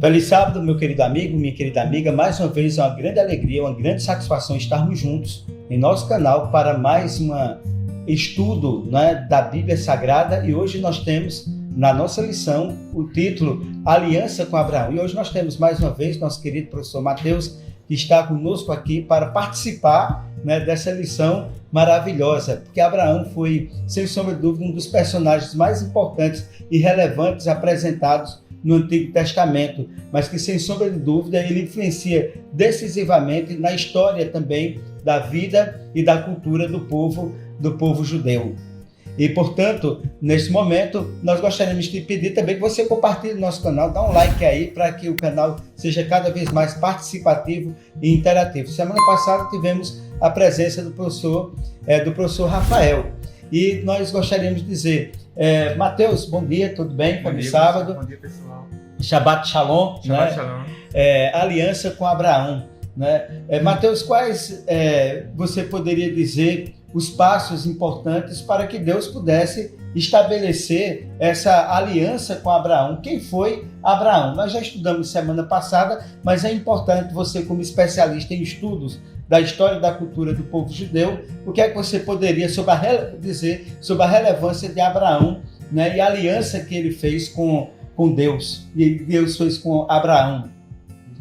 Feliz sábado, meu querido amigo, minha querida amiga. Mais uma vez, é uma grande alegria, uma grande satisfação estarmos juntos em nosso canal para mais um estudo, né, da Bíblia Sagrada. E hoje nós temos na nossa lição o título Aliança com Abraão. E hoje nós temos mais uma vez nosso querido professor Mateus, que está conosco aqui para participar, né, dessa lição maravilhosa, porque Abraão foi, sem sombra de dúvida, um dos personagens mais importantes e relevantes apresentados no Antigo Testamento, mas que, sem sombra de dúvida, ele influencia decisivamente na história também da vida e da cultura do povo judeu. E, portanto, nesse momento, nós gostaríamos de pedir também que você compartilhe o nosso canal, dá um like aí para que o canal seja cada vez mais participativo e interativo. Semana passada tivemos a presença do professor Rafael. E nós gostaríamos de dizer, Mateus, bom dia, tudo bem? Feliz sábado. Bom dia, pessoal. Shabbat Shalom. Shabbat Shalom. Aliança com Abraão. Né? Mateus, quais você poderia dizer os passos importantes para que Deus pudesse estabelecer essa aliança com Abraão? Quem foi Abraão? Nós já estudamos semana passada, mas é importante você, como especialista em estudos da história e da cultura do povo judeu, o que é que você poderia dizer sobre a relevância de Abraão, né, e a aliança que ele fez com Deus, e Deus fez com Abraão?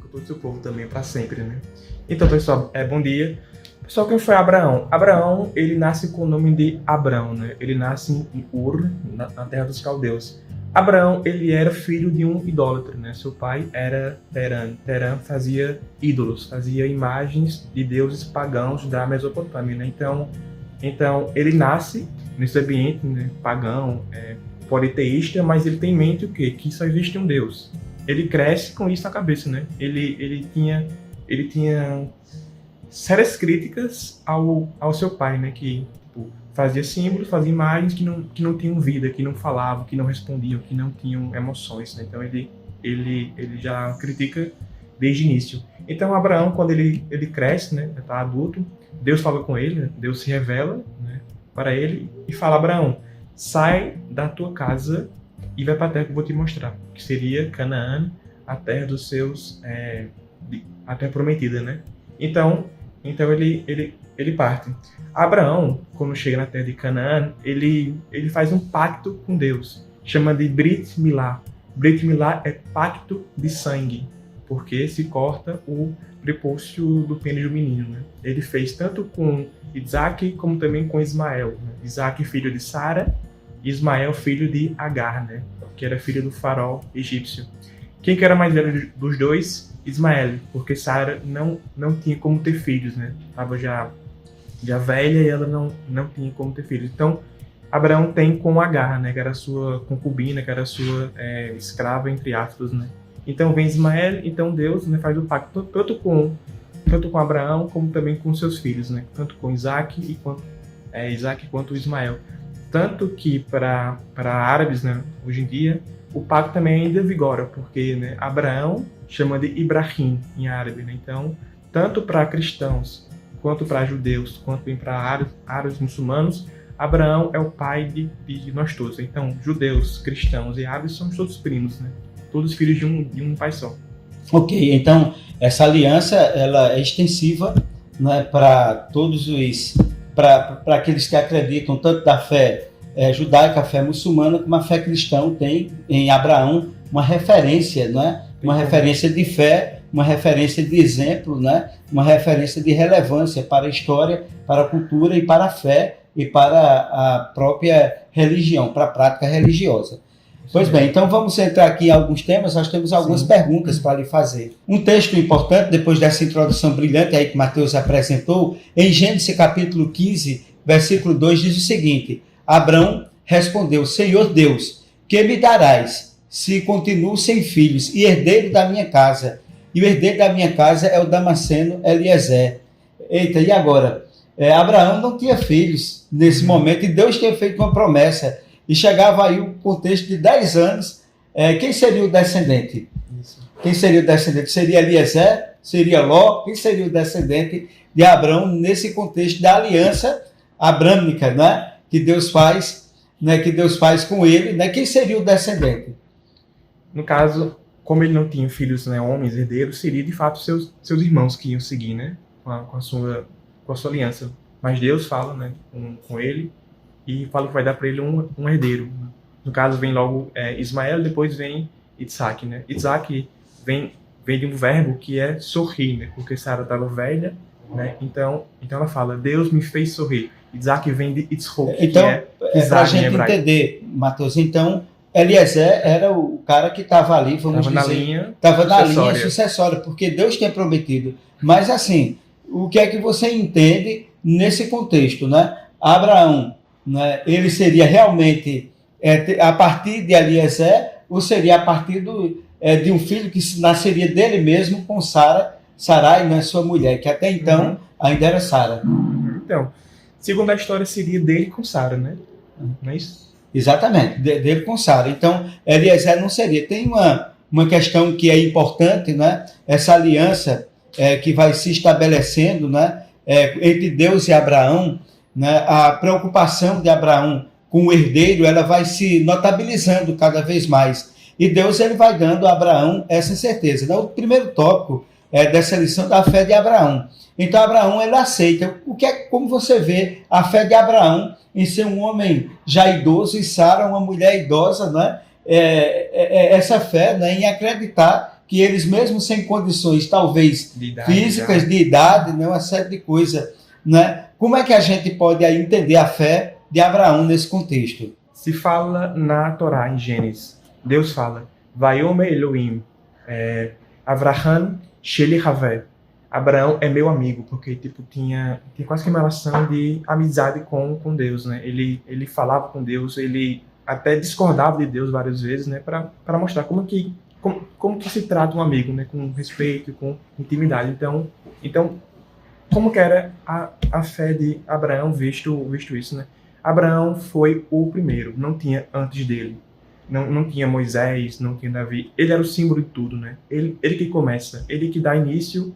Com todo o seu povo também, para sempre, né? Então, pessoal, bom dia. Pessoal, quem foi Abraão? Abraão, ele nasce com o nome de Abrão, né? Ele nasce em Ur, na terra dos caldeus. Abraão, ele era filho de um idólatra, né? Seu pai era Terã. Terã fazia ídolos, fazia imagens de deuses pagãos da Mesopotâmia, né? Então ele nasce nesse ambiente, né, pagão, politeísta, mas ele tem em mente o quê? Que só existe um Deus. Ele cresce com isso na cabeça, né? Ele tinha sérias críticas ao seu pai, né? Que fazia símbolos, fazia imagens que não tinham vida, que não falavam, que não respondiam, que não tinham emoções, né? Então ele já critica desde o início. Então Abraão, quando ele cresce, né, está adulto, Deus fala com ele, né? Deus se revela, né, para ele e fala: Abraão, sai da tua casa e vai para a terra que eu vou te mostrar, que seria Canaã, a terra dos seus, a terra prometida, né? Então ele parte. Abraão, quando chega na terra de Canaã, ele faz um pacto com Deus, chama de Brit Milá. Brit Milá é pacto de sangue, porque se corta o prepúcio do pênis do menino, né? Ele fez tanto com Isaac como também com Ismael, né? Isaac, filho de Sara, e Ismael, filho de Agar, né, que era filho do faraó egípcio. Quem que era mais velho dos dois? Ismael, porque Sara não tinha como ter filhos, né? Estava já velha e ela não tinha como ter filhos. Então, Abraão tem com Agar, né? Que era a sua concubina, que era a sua escrava, entre aspas, né? Então vem Ismael, então Deus, né, faz o pacto tanto com Abraão como também com seus filhos, né? Tanto com Isaac quanto Ismael. Tanto que para árabes, né, hoje em dia, o pacto também ainda vigora, porque, né, Abraão chama de Ibrahim em árabe, né? Então, tanto para cristãos, quanto para judeus, quanto para árabes muçulmanos, Abraão é o pai de nós todos. Então, judeus, cristãos e árabes somos todos primos, né? Todos filhos de um pai só. Ok, então essa aliança ela é extensiva, né, para todos para aqueles que acreditam tanto da fé judaica, a fé muçulmana, como a fé cristã. Tem em Abraão uma referência, né? Uma referência de fé, uma referência de exemplo, né? Uma referência de relevância para a história, para a cultura e para a fé e para a própria religião, para a prática religiosa. Pois bem, então vamos entrar aqui em alguns temas. Nós temos algumas perguntas para lhe fazer. Um texto importante, depois dessa introdução brilhante aí que Mateus apresentou, em Gênesis capítulo 15, versículo 2, diz o seguinte: Abrão respondeu: Senhor Deus, que me darás se continuo sem filhos e herdeiro da minha casa? E o herdeiro da minha casa é o Damasceno Eliezer. Eita, e agora? Abraão não tinha filhos nesse momento e Deus tinha feito uma promessa. E chegava aí o contexto de 10 anos. Quem seria o descendente? Isso. Quem seria o descendente? Seria Eliezer? Seria Ló? Quem seria o descendente de Abraão nesse contexto da aliança abrâmica, né? Que Deus faz com ele, né? Quem seria o descendente? No caso, como ele não tinha filhos, né, homens, herdeiros, seria de fato seus irmãos que iam seguir, né, com a sua aliança. Mas Deus fala, né, com ele e fala que vai dar para ele um herdeiro. No caso, vem logo Ismael, depois vem Isaac, né? Isaac vem de um verbo que é sorrir, né? Porque Sara estava velha, né? Então ela fala, Deus me fez sorrir. Isaac vem de Itzhok, Então, que é para a Isaac em gente hebraico. entender, Matheus, então, Eliezer era o cara que estava ali, vamos Estava na dizer, linha estava na linha sucessória. sucessória, porque Deus tinha prometido. Mas, assim, o que é que você entende nesse contexto, né? Abraão, né, ele seria realmente a partir de Eliezer, ou seria a partir de um filho que nasceria dele mesmo com Sarai, né, sua mulher, que até então ainda era Sara. Então, segundo a história, seria dele com Sara, né? Não é isso? Exatamente, dele com Sara. Então, Eliezer não seria. Tem uma questão que é importante, né? Essa aliança que vai se estabelecendo, né? Entre Deus e Abraão, né? A preocupação de Abraão com o herdeiro, ela vai se notabilizando cada vez mais. E Deus ele vai dando a Abraão essa certeza. Né? O primeiro tópico dessa lição da fé de Abraão. Então, Abraão ele aceita. Como você vê a fé de Abraão em ser um homem já idoso e Sara uma mulher idosa, né? Essa fé, né? Em acreditar que eles mesmo sem condições, talvez De idade, físicas, já. de idade, né? Uma série de coisas, né? Como é que a gente pode aí entender a fé de Abraão nesse contexto? Se fala na Torá, em Gênesis, Deus fala, Vayomer Elohim, Avraham Sheli Havé. Abraão é meu amigo, porque tipo, tinha quase que uma relação de amizade com Deus, né? Ele falava com Deus, ele até discordava de Deus várias vezes, né? Para mostrar como que se trata um amigo, né? Com respeito, com intimidade. Então como que era a fé de Abraão visto isso, né? Abraão foi o primeiro, não tinha antes dele. Não tinha Moisés, não tinha Davi. Ele era o símbolo de tudo, né? Ele que começa, ele que dá início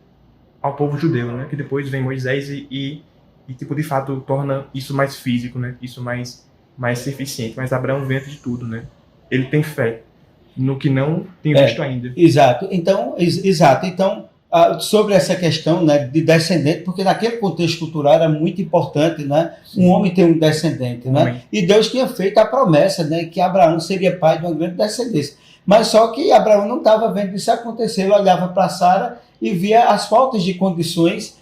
ao povo judeu, né? Que depois vem Moisés e tipo, de fato, torna isso mais físico, né? Isso mais eficiente. Mas Abraão vem antes de tudo, né? Ele tem fé no que não tem visto ainda. Exato. Então, sobre essa questão, né, de descendente, porque naquele contexto cultural era muito importante, né, um homem ter um descendente, né, e Deus tinha feito a promessa, né, que Abraão seria pai de uma grande descendência, mas só que Abraão não estava vendo isso acontecer. Ele olhava para Sara e via as faltas de condições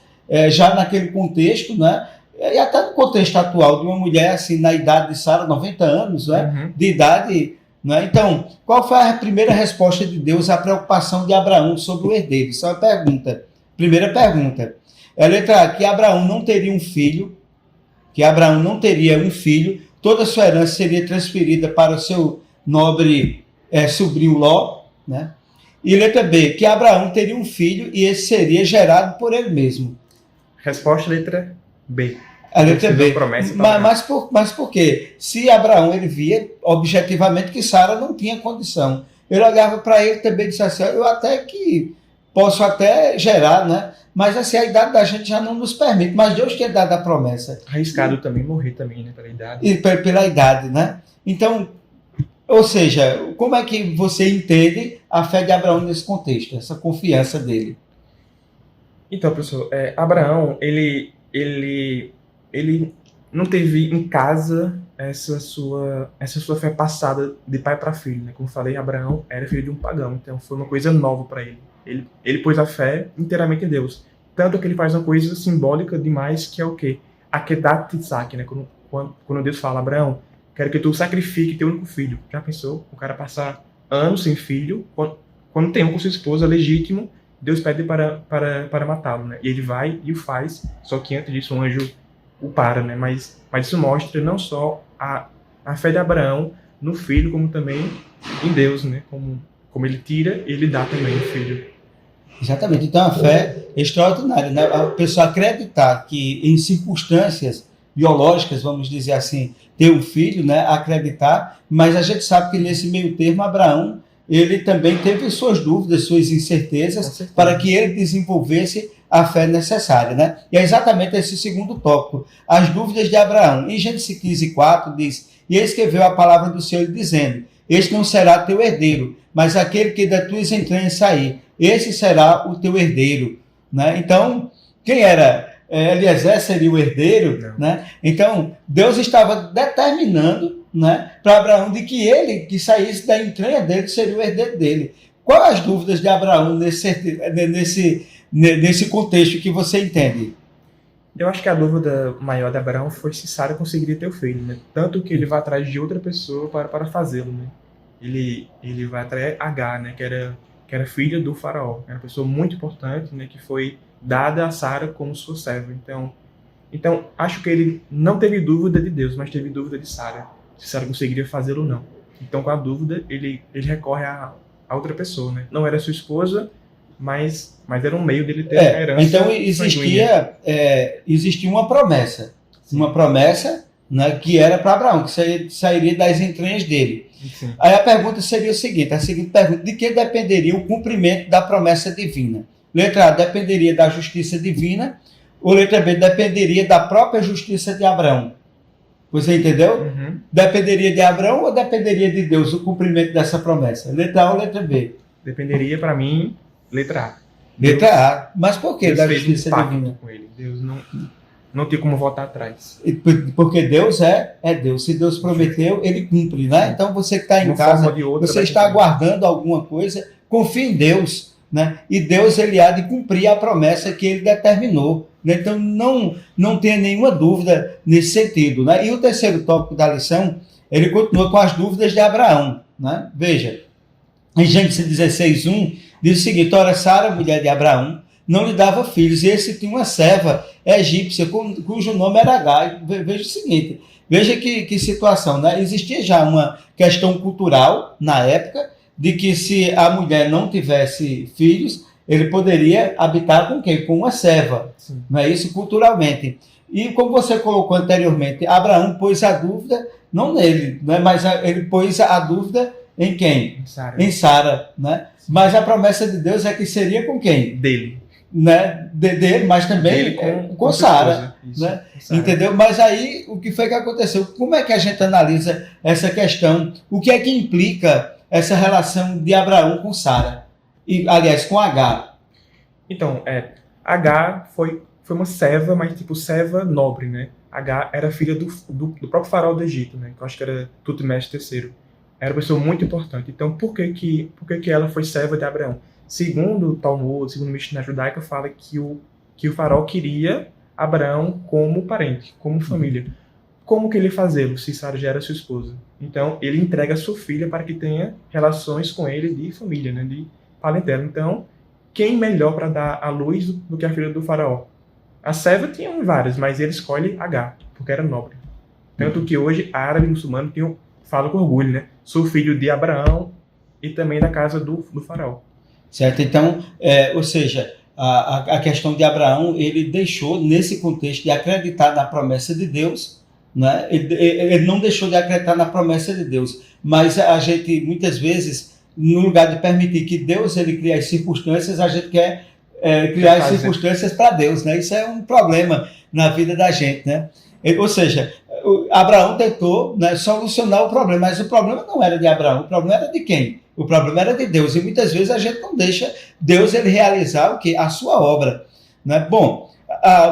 já naquele contexto, né, e até no contexto atual de uma mulher assim na idade de Sara, 90 anos, né, de idade. Então, qual foi a primeira resposta de Deus à preocupação de Abraão sobre o herdeiro? Isso é uma pergunta. Primeira pergunta. É a letra A, que Abraão não teria um filho, toda a sua herança seria transferida para o seu nobre sobrinho Ló, né? E letra B, que Abraão teria um filho e esse seria gerado por ele mesmo. Resposta letra B. A letra B. Mas por quê? Se Abraão ele via objetivamente que Sara não tinha condição, ele olhava para ele também e disse assim, eu até que posso até gerar, né? Mas assim, a idade da gente já não nos permite, mas Deus tinha dado a promessa. Arriscado também morrer também, né? Pela idade. E pela idade, né? Então, ou seja, como é que você entende a fé de Abraão nesse contexto, essa confiança dele? Então, professor, Abraão, ele não teve em casa essa sua fé passada de pai para filho, né? Como falei, Abraão era filho de um pagão, então foi uma coisa nova para ele. Ele pôs a fé inteiramente em Deus. Tanto que ele faz uma coisa simbólica demais, que é o quê? Akedat Yitzhak, né? Quando Deus fala, Abraão, quero que tu sacrifique teu único filho. Já pensou? O cara passar anos sem filho, quando tem um com sua esposa legítimo, Deus pede para matá-lo, né? E ele vai e o faz, só que antes disso um anjo o para, né? Mas isso mostra não só a fé de Abraão no filho, como também em Deus, né? Como ele tira, ele dá também o filho. Exatamente. Então a fé é extraordinária, né? A pessoa acreditar que em circunstâncias biológicas, vamos dizer assim, ter um filho, né? Acreditar, mas a gente sabe que nesse meio termo Abraão ele também teve suas dúvidas, suas incertezas, para que ele desenvolvesse a fé necessária, né? E é exatamente esse segundo tópico, as dúvidas de Abraão. Em Gênesis 15:4 diz, e ele escreveu a palavra do Senhor dizendo, este não será teu herdeiro, mas aquele que da tuas entranhas sair, esse será o teu herdeiro. Né? Então, quem era? Eliezer seria o herdeiro, né? Então Deus estava determinando, né, para Abraão de que ele, que saísse da entranha dele, seria o herdeiro dele. Quais as dúvidas de Abraão nesse contexto que você entende? Eu acho que a dúvida maior de Abraão foi se Sara conseguiria ter o filho, né? Tanto que ele vai atrás de outra pessoa para fazê-lo, né? Ele vai atrás Agar, né? Que era filha do faraó. Era uma pessoa muito importante, né? Que foi dada a Sara como sua serva. Então, acho que ele não teve dúvida de Deus, mas teve dúvida de Sara, se Sara conseguiria fazê-lo ou não. Então, com a dúvida, ele recorre a outra pessoa, né? Não era sua esposa, mas era um meio dele ter a herança. Então, existia uma promessa. Sim. Uma promessa, né, que era para Abraão, que sairia das entranhas dele. Sim. Aí a pergunta seria a seguinte pergunta: de que dependeria o cumprimento da promessa divina? Letra A, dependeria da justiça divina, ou letra B, dependeria da própria justiça de Abraão? Você entendeu? Uhum. Dependeria de Abraão ou dependeria de Deus o cumprimento dessa promessa? Letra A ou letra B? Dependeria, para mim, letra A. Letra A. Mas por que Deus da fez justiça divina? Com ele. Deus não tem como voltar atrás. Porque Deus é Deus. Se Deus prometeu, ele cumpre, né? Então você que está em casa, você está aguardando alguma coisa, confie em Deus, né? E Deus, ele há de cumprir a promessa que ele determinou, né? Então não tenha nenhuma dúvida nesse sentido, né? E o terceiro tópico da lição, ele continua com as dúvidas de Abraão, né? Veja, em Gênesis 16:1 diz o seguinte: ora, Sara, mulher de Abraão, não lhe dava filhos, e esse tinha uma serva egípcia cujo nome era Agar. Veja o seguinte, veja que situação, né? Existia já uma questão cultural na época de que se a mulher não tivesse filhos, ele poderia habitar com quem? Com uma serva. Sim. Não é isso? Culturalmente. E como você colocou anteriormente, Abraão pôs a dúvida, não nele, né? Mas ele pôs a dúvida em quem? Em Sara. Né? Mas a promessa de Deus é que seria com quem? Dele. Né? Dele, mas também com Sara. Né? Entendeu? Mas aí, o que foi que aconteceu? Como é que a gente analisa essa questão? O que é que implica essa relação de Abraão com Sara? E, aliás, com Agar. Então, Agar foi uma serva, mas tipo serva nobre, né? Agar era filha do próprio faraó do Egito, né? Que eu acho que era Tutmés III. Era uma pessoa muito importante. Então, por que ela foi serva de Abraão? Segundo o Talmud, segundo a Mishnah judaica, fala que o faraó queria Abraão como parente, como família. Como que ele fazê-lo, se Sara já era sua esposa? Então, ele entrega a sua filha para que tenha relações com ele de família, né? De parentela. Então, quem melhor para dar a luz do que a filha do faraó? A serva tinha várias, mas ele escolhe Agar, porque era nobre. Tanto que hoje, árabe e muçulmano falam com orgulho, né? Sou filho de Abraão e também da casa do faraó. Certo? Então, ou seja, a questão de Abraão, ele deixou, nesse contexto, de acreditar na promessa de Deus, né? Ele não deixou de acreditar na promessa de Deus, mas a gente, muitas vezes, no lugar de permitir que Deus ele crie as circunstâncias, a gente quer criar as circunstâncias para Deus, né? Isso é um problema na vida da gente, né? Ou seja, Abraão tentou, né, solucionar o problema, mas o problema não era de Abraão, o problema era de quem? O problema era de Deus, e muitas vezes a gente não deixa Deus ele realizar o quê? A sua obra. Né? Bom,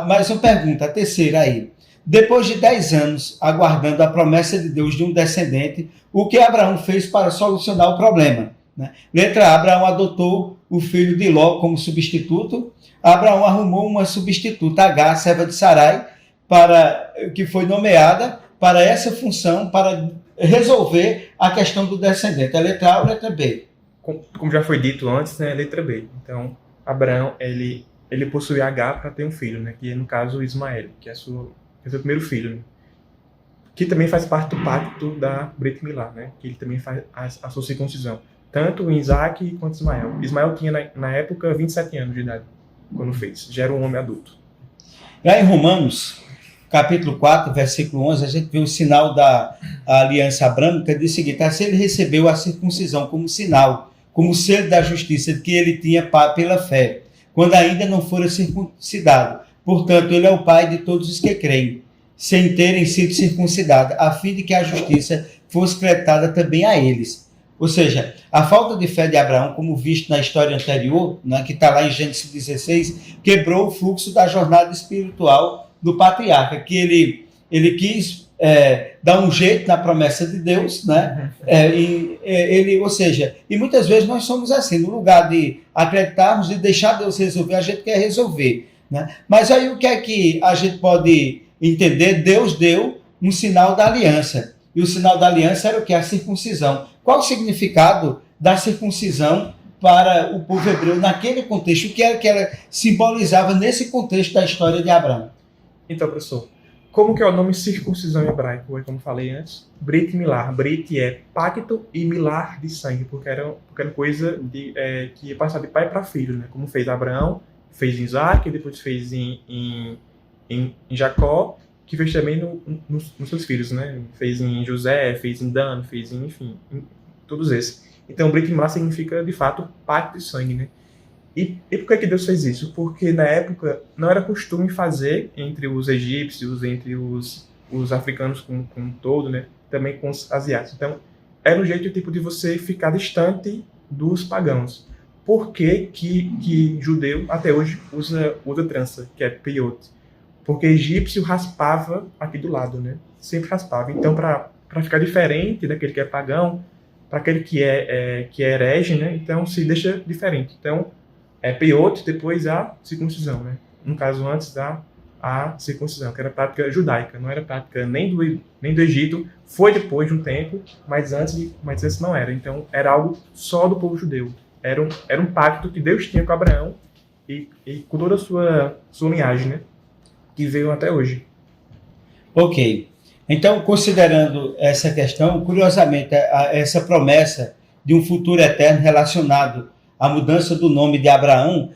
mais uma pergunta, a terceira aí. Depois de 10 anos aguardando a promessa de Deus de um descendente, o que Abraão fez para solucionar o problema? Né? Letra A, Abraão adotou o filho de Ló como substituto. Abraão arrumou uma substituta, Agar, serva de Sarai, que foi nomeada para essa função, para resolver a questão do descendente. É letra A ou letra B? Como já foi dito antes, né, letra B. Então, Abraão, ele possui Agar para ter um filho, né, que é, no caso, Ismael, que é seu primeiro filho, né, que também faz parte do pacto da Brit Milá, né, que ele também faz a sua circuncisão. Tanto em Isaac quanto Ismael. Ismael tinha, na época, 27 anos de idade, quando fez. Já era um homem adulto. Já em Romanos, capítulo 4, versículo 11, a gente vê o sinal da aliança abrâmica, diz o seguinte: assim ele recebeu a circuncisão como sinal, como selo da justiça que ele tinha pela fé, quando ainda não fora circuncidado. Portanto, ele é o pai de todos os que creem, sem terem sido circuncidados, a fim de que a justiça fosse creditada também a eles. Ou seja, a falta de fé de Abraão, como visto na história anterior, né, que está lá em Gênesis 16, quebrou o fluxo da jornada espiritual do patriarca, que ele quis dar um jeito na promessa de Deus, né? Ou seja, e muitas vezes nós somos assim, no lugar de acreditarmos e deixar Deus resolver, a gente quer resolver, né? Mas aí o que é que a gente pode entender? Deus deu um sinal da aliança, e o sinal da aliança era o que? A circuncisão. Qual o significado da circuncisão para o povo hebreu naquele contexto? O que era que ela simbolizava nesse contexto da história de Abraão? Então, professor, como que é o nome circuncisão em hebraico? Como falei antes, Brit Milar. Brit é pacto e Milar de sangue, porque era coisa que ia passar de pai para filho, né? Como fez Abraão, fez em Isaac, depois fez em Jacó, que fez também nos seus filhos, né? Fez em José, fez em Dan, fez em, enfim, em todos esses. Então, Brit Milá significa, de fato, pacto de sangue, né? E por que Deus fez isso? Porque na época não era costume fazer entre os egípcios, entre os africanos como um todo, né? Também com os asiáticos. Então, era um jeito tipo de você ficar distante dos pagãos. Por que judeu até hoje usa trança, que é peiot? Porque egípcio raspava aqui do lado, né? Sempre raspava. Então, para ficar diferente daquele que é pagão, para aquele que é herege, né? Então, se deixa diferente. Então, peiot, depois a circuncisão, né? No caso, antes a circuncisão, que era prática judaica, não era prática nem do Egito, foi depois de um tempo, mas antes não era. Então, era algo só do povo judeu. Era um pacto que Deus tinha com Abraão e com toda a sua linhagem, né? Que veio até hoje. Ok. Então, considerando essa questão, curiosamente, essa promessa de um futuro eterno relacionado à mudança do nome de Abraão,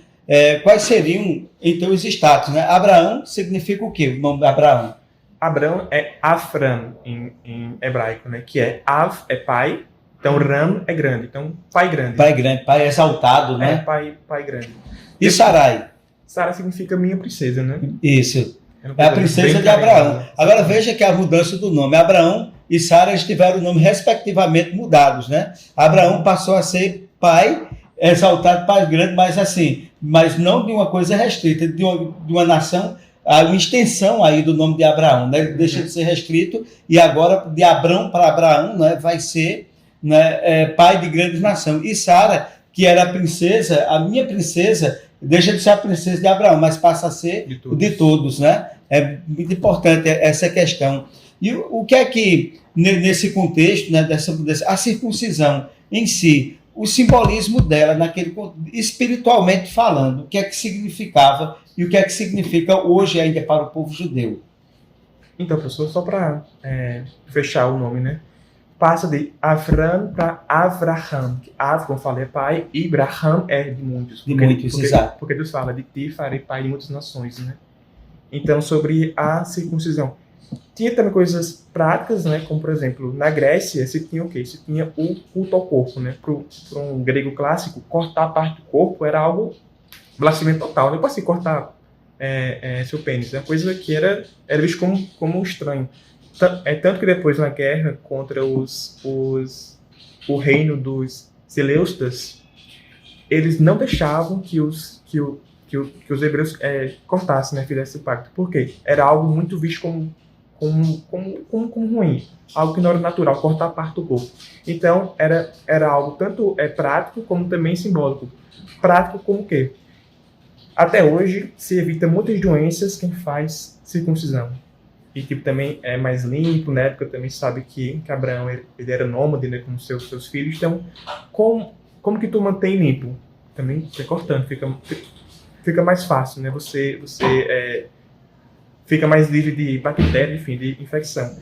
quais seriam, então, os status, né? Abraão significa o quê, o nome de Abraão? Abraão é Afram em hebraico, né? Que é Av é pai, então Ram é grande, então pai grande. Pai grande, pai exaltado, né? Pai grande. E Sarai? Sarai significa minha princesa, né? Isso. É a princesa de Abraão. Agora veja que a mudança do nome. Abraão e Sara tiveram o nome respectivamente mudados, né? Abraão passou a ser pai, exaltado, pai grande, mas não de uma coisa restrita, de uma nação, uma extensão aí do nome de Abraão, né? Ele deixa de ser restrito e agora de Abrão para Abraão, né? Vai ser, né, pai de grandes nações. E Sara, que era a princesa, a minha princesa, deixa de ser a princesa de Abraão, mas passa a ser de todos, né? É muito importante essa questão. E o que é que, nesse contexto, né, a circuncisão em si, o simbolismo dela, espiritualmente falando, o que é que significava e o que é que significa hoje ainda para o povo judeu? Então, professor, só para fechar o nome, né? Passa de Avram para Avraham. Av, como eu falei, é pai, e Abraham é de muitos. Exato. Porque Deus fala, de ti farei pai de muitas nações, né? Então, sobre a circuncisão. Tinha também coisas práticas, né? Como, por exemplo, na Grécia, se tinha o quê? Se tinha o culto ao corpo, né? Para um grego clássico, cortar a parte do corpo era algo blasfêmia total. Não pode assim cortar seu pênis. É uma coisa que era visto como estranho. Tanto que depois, na guerra contra o reino dos Seleucidas, eles não deixavam que os hebreus cortassem, né, fizessem o pacto. Por quê? Era algo muito visto como ruim. Algo que não era natural, cortar parte do corpo. Então, era algo tanto prático como também simbólico. Prático como o quê? Até hoje, se evita muitas doenças quem faz circuncisão. E tipo, também é mais limpo, na época também sabe que Abraão ele era nômade, né, com seus filhos. Então, como que tu mantém limpo? Também cortando, fica mais fácil, né? Você fica mais livre de bactéria, enfim, de infecção.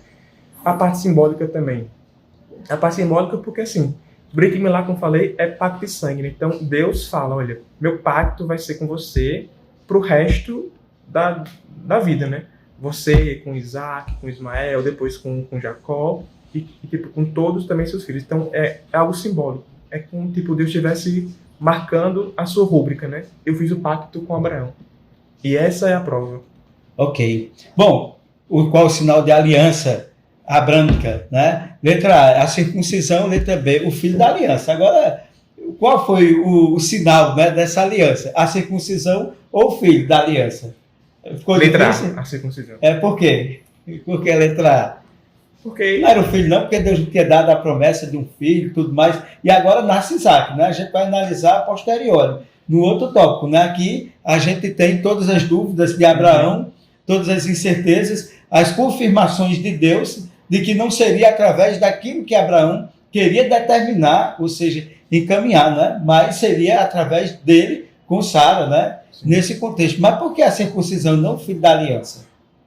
A parte simbólica também. A parte simbólica porque, assim, Brit Milá, como falei, é pacto de sangue, né? Então, Deus fala, olha, meu pacto vai ser com você pro resto da vida, né? Você com Isaac, com Ismael, depois com Jacó e tipo, com todos também seus filhos. Então, é algo simbólico. É como, tipo, Deus estivesse marcando a sua rúbrica, né? Eu fiz o pacto com Abraão. E essa é a prova. Ok. Bom, qual o sinal de aliança abrâmica, né? Letra A, a circuncisão. Letra B, o filho da aliança. Agora, qual foi o sinal, né, dessa aliança? A circuncisão ou o filho da aliança? Ficou Letra difícil? A, a circuncisão. Por quê? Por que a letra A? Porque Não era o filho, não, porque Deus tinha dado a promessa de um filho e tudo mais. E agora nasce Isaac, né? A gente vai analisar a posteriori. No outro tópico, né? Aqui a gente tem todas as dúvidas de Abraão, todas as incertezas, as confirmações de Deus de que não seria através daquilo que Abraão queria determinar, ou seja, encaminhar, né? Mas seria através dele com Sara, né? Sim. Nesse contexto. Mas por que a circuncisão, não o filho da aliança?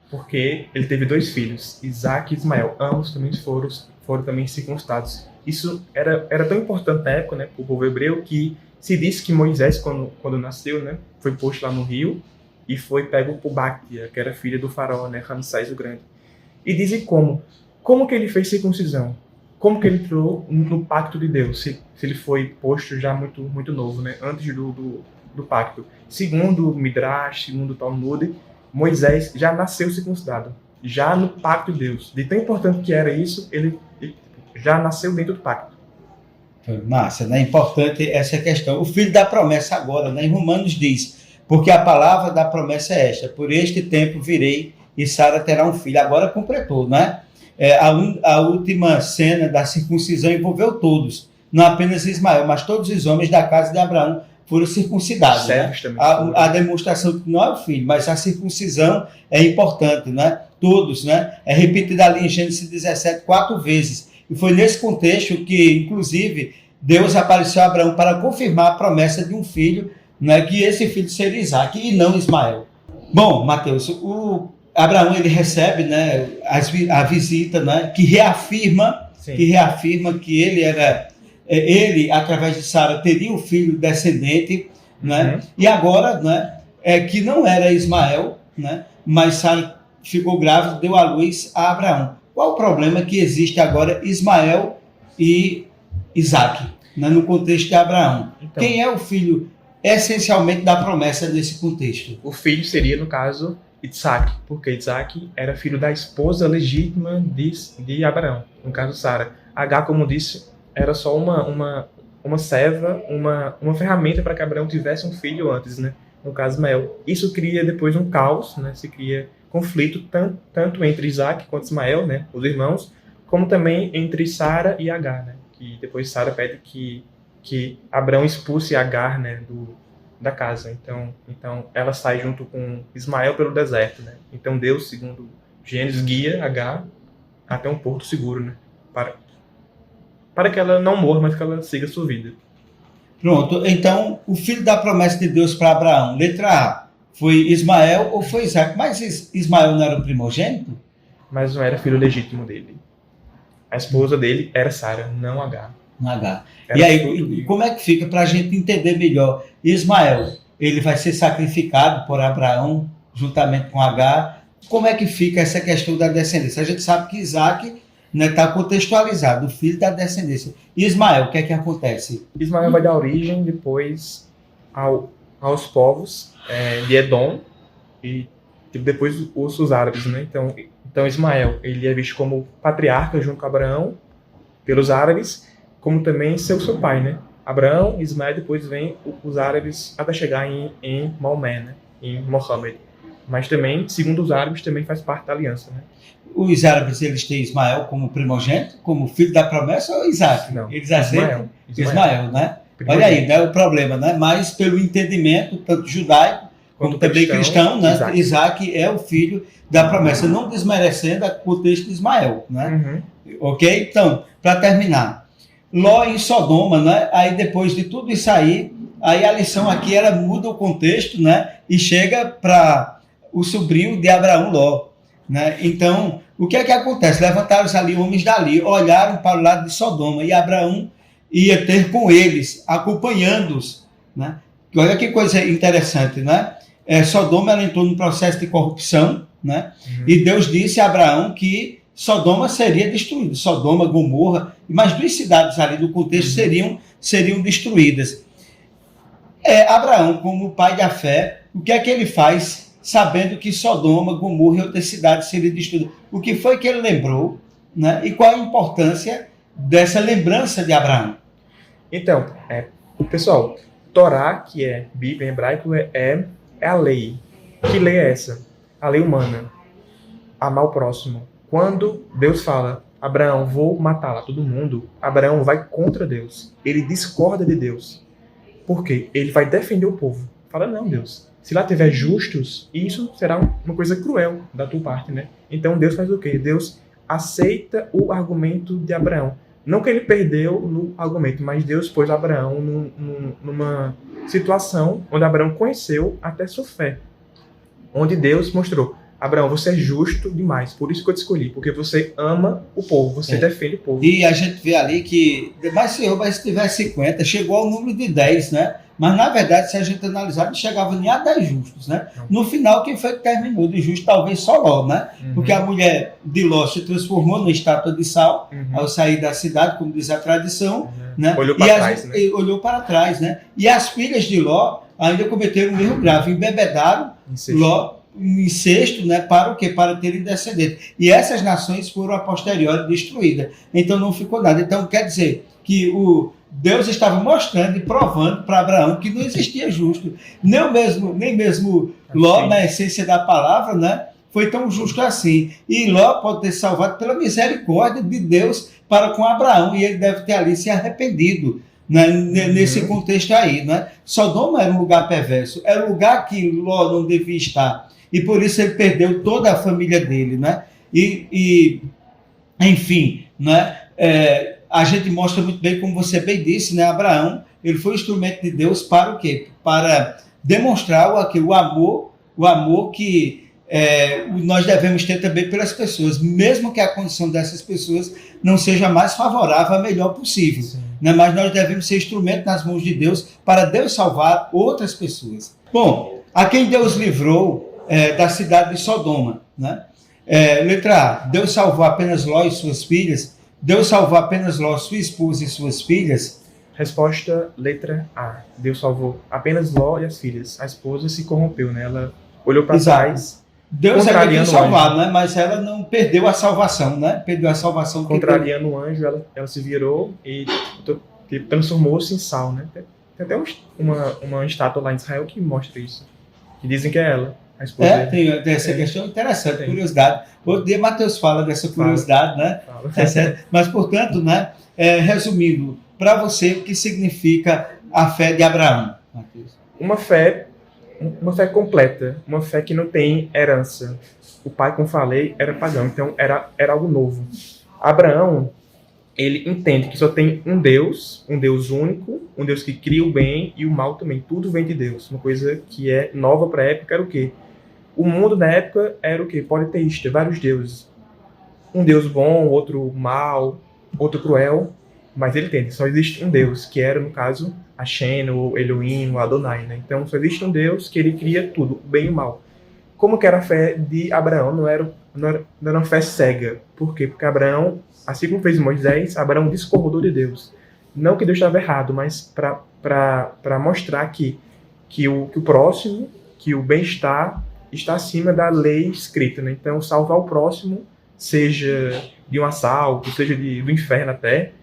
Porque ele teve 2 filhos, Isaac e Ismael. Ambos também foram também circuncidados. Isso era tão importante na época, né, para o povo hebreu, que se disse que Moisés, quando nasceu, né, foi posto lá no rio e foi pego por Bactia, que era filha do faraó, né, Ramsés o Grande. E dizem como que ele fez circuncisão? Como que ele entrou no pacto de Deus? Se ele foi posto já muito, muito novo, né, antes do pacto. Segundo o Midrash, segundo o Talmud, Moisés já nasceu circuncidado, já no pacto de Deus. De tão importante que era isso, ele já nasceu dentro do pacto. Massa, né? Importante essa questão. O filho da promessa agora, né? Em Romanos diz, porque a palavra da promessa é esta, por este tempo virei e Sara terá um filho. Agora completou, né? A última cena da circuncisão envolveu todos, não apenas Ismael, mas todos os homens da casa de Abraão foram circuncidados. Né? A demonstração que não é o filho, mas a circuncisão é importante, né? Todos, né? É repetida ali em Gênesis 17 4 vezes. E foi nesse contexto que, inclusive, Deus apareceu a Abraão para confirmar a promessa de um filho, né? Que esse filho seria Isaac e não Ismael. Bom, Mateus, o Abraão ele recebe, né, a visita, né? Que reafirma que ele, através de Sara, teria um filho descendente, né? E agora, né, que não era Ismael, né? Mas Sara ficou grávida, deu à luz a Abraão. Qual o problema que existe agora Ismael e Isaac, né, no contexto de Abraão? Então, quem é o filho essencialmente da promessa nesse contexto? O filho seria, no caso, Isaac, porque Isaac era filho da esposa legítima de Abraão, no caso Sara. Agar, como disse, era só uma serva, uma ferramenta para que Abraão tivesse um filho antes, né? No caso Ismael. Isso cria depois um caos, né? Se cria conflito tanto entre Isaac quanto Ismael, né? Os irmãos, como também entre Sara e Agar, né? Que depois Sara pede que Abraão expulse Agar, né? Da casa. Então ela sai junto com Ismael pelo deserto, né? Então Deus, segundo Gênesis, guia Agar até um porto seguro, né? Para que ela não morra, mas que ela siga sua vida. Pronto, então o filho da promessa de Deus para Abraão, letra A, foi Ismael ou foi Isaac? Mas Ismael não era o primogênito? Mas não era filho legítimo dele. A esposa dele era Sara, não Agar. E aí, como é que fica para a gente entender melhor? Ismael, ele vai ser sacrificado por Abraão juntamente com Agar. Como é que fica essa questão da descendência? A gente sabe que Isaac está contextualizado, o filho da descendência. Ismael, o que é que acontece? Ismael vai dar origem depois aos povos de Edom e depois os árabes, né? Então Ismael, ele é visto como patriarca junto com Abraão pelos árabes, como também seu pai, né? Abraão, Ismael, depois vem os árabes até chegar em Maomé, né? Em Mohammed. Mas também, segundo os árabes, também faz parte da aliança, né? Os árabes, eles têm Ismael como primogênito, como filho da promessa, ou Isaac? Não, eles aceitam Ismael, né? Olha aí, né, o problema, né? Mas pelo entendimento, tanto judaico como também cristão, né? Isaac é o filho da promessa, não desmerecendo o contexto de Ismael, né? Ok? Então, para terminar, Ló em Sodoma, né? Aí depois de tudo isso aí a lição aqui, ela muda o contexto, né? E chega para o sobrinho de Abraão, Ló, né? Então, o que é que acontece? Levantaram-se ali homens dali, olharam para o lado de Sodoma e Abraão ia ter com eles, acompanhando-os, né? Olha que coisa interessante, né? Sodoma ela entrou num processo de corrupção, né? E Deus disse a Abraão que Sodoma seria destruída. Sodoma, Gomorra, e mais 2 cidades ali do contexto seriam destruídas. Abraão, como pai da fé, o que é que ele faz, sabendo que Sodoma, Gomorra e outras cidades seriam destruídas? O que foi que ele lembrou? né? E qual a importância dessa lembrança de Abraão? Então, pessoal, Torá, que é Bíblia em hebraico, é a lei. Que lei é essa? A lei humana. Amar o próximo. Quando Deus fala, Abraão, vou matar lá todo mundo, Abraão vai contra Deus. Ele discorda de Deus. Por quê? Ele vai defender o povo. Fala, não, Deus, se lá tiver justos, isso será uma coisa cruel da tua parte, né? Então Deus faz o quê? Deus aceita o argumento de Abraão. Não que ele perdeu no argumento, mas Deus pôs Abraão numa situação onde Abraão conheceu até sua fé. Onde Deus mostrou, Abraão, você é justo demais, por isso que eu te escolhi, porque você ama o povo, você defende o povo. E a gente vê ali que, mas se tivesse 50, chegou ao número de 10, né? Mas, na verdade, se a gente analisar, não chegava nem a 10 justos, né? No final, quem foi que terminou de justo? Talvez só Ló, né? Porque a mulher de Ló se transformou na estátua de sal, ao sair da cidade, como diz a tradição, né? Olhou para trás, né? Olhou para trás, né? E as filhas de Ló ainda cometeram um erro grave, embebedaram Ló em incesto, né? Para o quê? Para terem descendentes. E essas nações foram a posteriori destruídas. Então, não ficou nada. Então, quer dizer que Deus estava mostrando e provando para Abraão que não existia justo. Nem mesmo Ló, na essência da palavra, né, foi tão justo assim. E Ló pode ter salvado pela misericórdia de Deus para com Abraão, e ele deve ter ali se arrependido, né, nesse contexto aí. Né? Sodoma era um lugar perverso, era um lugar que Ló não devia estar. E por isso ele perdeu toda a família dele. Né? Enfim, né? A gente mostra muito bem, como você bem disse, né? Abraão, ele foi instrumento de Deus para o quê? Para demonstrar o amor que nós devemos ter também pelas pessoas, mesmo que a condição dessas pessoas não seja mais favorável, a melhor possível. Né? Mas nós devemos ser instrumento nas mãos de Deus para Deus salvar outras pessoas. Bom, a quem Deus livrou da cidade de Sodoma. Né? Letra A, Deus salvou apenas Ló e suas filhas. Deus salvou apenas Ló, sua esposa e suas filhas? Resposta, letra A. Deus salvou apenas Ló e as filhas. A esposa se corrompeu, né? Ela olhou para trás. Deus era quem salvar, né? Mas ela não perdeu a salvação, né? Perdeu a salvação. Contrariando o anjo, ela se virou e transformou-se em sal, né? Tem até uma estátua lá em Israel que mostra isso. Que dizem que é ela. Tem essa questão interessante, curiosidade. Outro dia Mateus fala dessa curiosidade, né? Tá certo? Mas, portanto, né, resumindo, para você, o que significa a fé de Abraão, Mateus? Uma fé completa, uma fé que não tem herança. O pai, como falei, era pagão, então era algo novo. Abraão, ele entende que só tem um Deus único, um Deus que cria o bem e o mal também. Tudo vem de Deus. Uma coisa que é nova para a época era o quê? O mundo na época era o quê? Politeísta, vários deuses. Um Deus bom, outro mal, outro cruel. Mas ele entende, só existe um Deus, que era, no caso, Hashem, o Elohim, o Adonai. Né? Então, só existe um Deus que ele cria tudo, o bem e o mal. Como que era a fé de Abraão? Não era uma fé cega. Por quê? Porque Abraão, assim como fez Moisés, Abraão discordou de Deus. Não que Deus estava errado, mas para mostrar que o próximo, que o bem-estar está acima da lei escrita. Né? Então, salvar o próximo, seja de um assalto, seja do inferno até,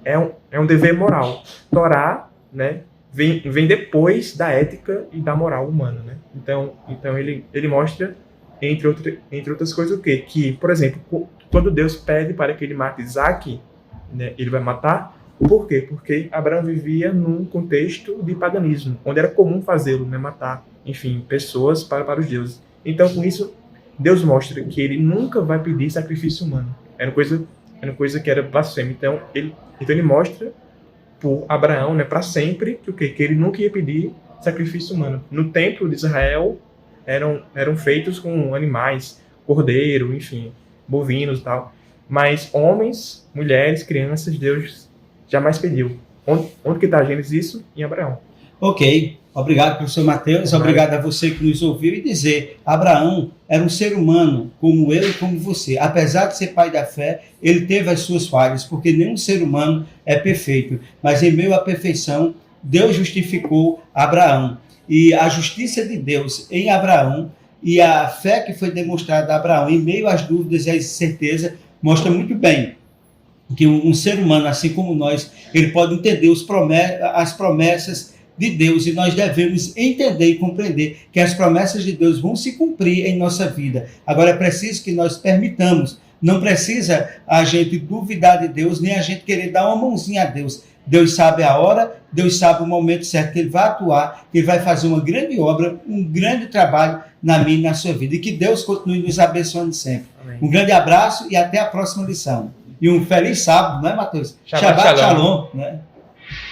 é um dever moral. Torá, né, vem depois da ética e da moral humana. Né? Então ele mostra, entre outras coisas, o quê? Que, por exemplo, quando Deus pede para que ele mate Isaac, né, ele vai matar. Por quê? Porque Abraão vivia num contexto de paganismo, onde era comum fazê-lo, né, matar, enfim, pessoas para os deuses. Então, com isso, Deus mostra que ele nunca vai pedir sacrifício humano. Era uma coisa que era blasfêmia. Então ele mostra por Abraão, né, para sempre, que ele nunca ia pedir sacrifício humano. No templo de Israel eram feitos com animais, cordeiro, enfim, bovinos e tal. Mas homens, mulheres, crianças, Deus jamais pediu. Onde que está a Gênesis isso? Em Abraão. Ok. Obrigado, professor Mateus. Obrigado a você que nos ouviu. E dizer, Abraão era um ser humano como eu e como você. Apesar de ser pai da fé, ele teve as suas falhas, porque nenhum ser humano é perfeito. Mas em meio à perfeição, Deus justificou Abraão. E a justiça de Deus em Abraão e a fé que foi demonstrada a Abraão em meio às dúvidas e às incertezas mostra muito bem que um ser humano, assim como nós, ele pode entender as promessas de Deus, e nós devemos entender e compreender que as promessas de Deus vão se cumprir em nossa vida. Agora é preciso que nós permitamos, não precisa a gente duvidar de Deus, nem a gente querer dar uma mãozinha a Deus. Deus sabe a hora, Deus sabe o momento certo que Ele vai atuar, que Ele vai fazer uma grande obra, um grande trabalho na minha e na sua vida. E que Deus continue nos abençoando sempre. Amém. Um grande abraço e até a próxima lição. E um feliz sábado, não é, Matheus? Shabbat Shalom. Né?